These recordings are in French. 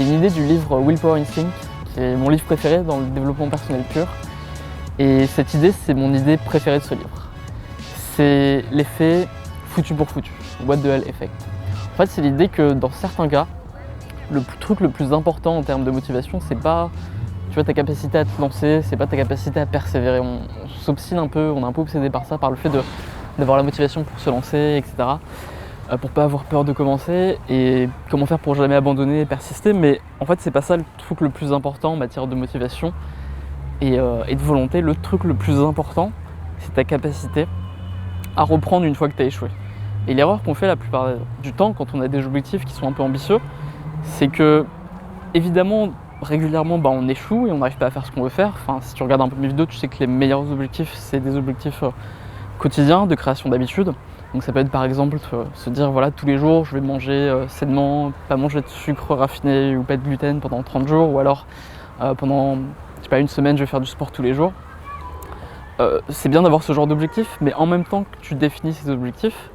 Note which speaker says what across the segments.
Speaker 1: Il y a une idée du livre Willpower Instinct, qui est mon livre préféré dans le développement personnel pur. Et cette idée, c'est mon idée préférée de ce livre. C'est l'effet foutu pour foutu, what the hell effect. En fait, c'est l'idée que dans certains cas, le truc le plus important en termes de motivation, c'est pas ta capacité à te lancer, c'est pas ta capacité à persévérer. On s'obstine un peu, on est un peu obsédé par ça, par le fait d'avoir la motivation pour se lancer, etc. Pour pas avoir peur de commencer et comment faire pour jamais abandonner et persister. Mais en fait, c'est pas ça le truc le plus important en matière de motivation et de volonté. Le truc le plus important, c'est ta capacité à reprendre une fois que tu as échoué. Et l'erreur qu'on fait la plupart du temps quand on a des objectifs qui sont un peu ambitieux, c'est que, évidemment, régulièrement, on échoue et on n'arrive pas à faire ce qu'on veut faire. Enfin, si tu regardes un peu mes vidéos, tu sais que les meilleurs objectifs, c'est des objectifs quotidiens de création d'habitudes. Donc ça peut être par exemple se dire voilà, tous les jours je vais manger sainement, pas manger de sucre raffiné ou pas de gluten pendant 30 jours, ou alors pendant une semaine je vais faire du sport tous les jours. C'est bien d'avoir ce genre d'objectif, mais en même temps que tu définis ces objectifs,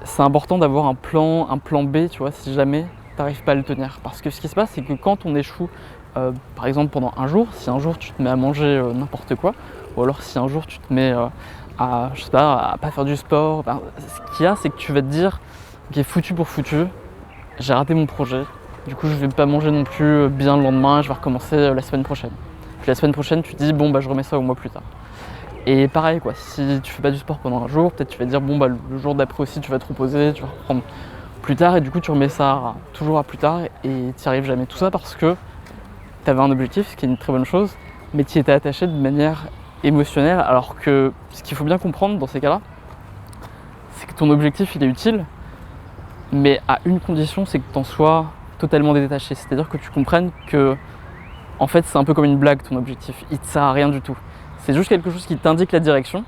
Speaker 1: c'est important d'avoir un plan B, tu vois, si jamais tu n'arrives pas à le tenir. Parce que ce qui se passe, c'est que quand on échoue, par exemple pendant un jour, si un jour tu te mets à manger n'importe quoi, ou alors si un jour tu te mets à pas faire du sport, ce qu'il y a, c'est que tu vas te dire ok, foutu pour foutu, j'ai raté mon projet, du coup je vais pas manger non plus bien le lendemain, je vais recommencer la semaine prochaine. Puis la semaine prochaine tu te dis je remets ça au mois plus tard. Et pareil quoi, si tu fais pas du sport pendant un jour, peut-être tu vas te dire le jour d'après aussi tu vas te reposer, tu vas reprendre plus tard, et du coup tu remets ça toujours à plus tard et tu n'y arrives jamais. Tout ça parce que tu avais un objectif, ce qui est une très bonne chose, mais tu y étais attaché de manière émotionnelle, alors que ce qu'il faut bien comprendre dans ces cas-là, c'est que ton objectif il est utile, mais à une condition, c'est que tu en sois totalement détaché. C'est-à-dire que tu comprennes que en fait c'est un peu comme une blague ton objectif, il ne te sert à rien du tout. C'est juste quelque chose qui t'indique la direction,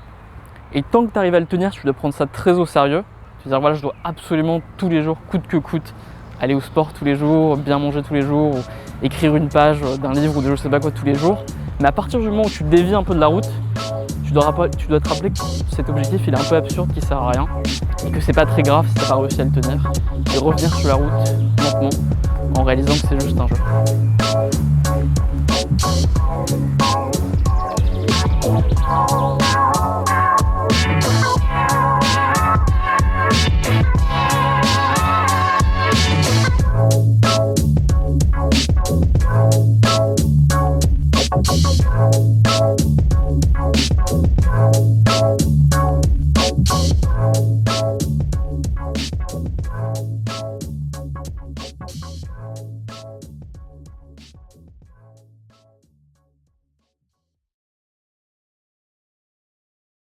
Speaker 1: et tant que tu arrives à le tenir, tu dois prendre ça très au sérieux. Tu vas dire je dois absolument tous les jours, coûte que coûte, aller au sport tous les jours, bien manger tous les jours, ou écrire une page d'un livre ou de je sais pas quoi tous les jours. Mais à partir du moment où tu dévies un peu de la route, tu dois te rappeler que cet objectif il est un peu absurde, qu'il sert à rien, et que c'est pas très grave si t'as pas réussi à le tenir, et revenir sur la route lentement en réalisant que c'est juste un jeu.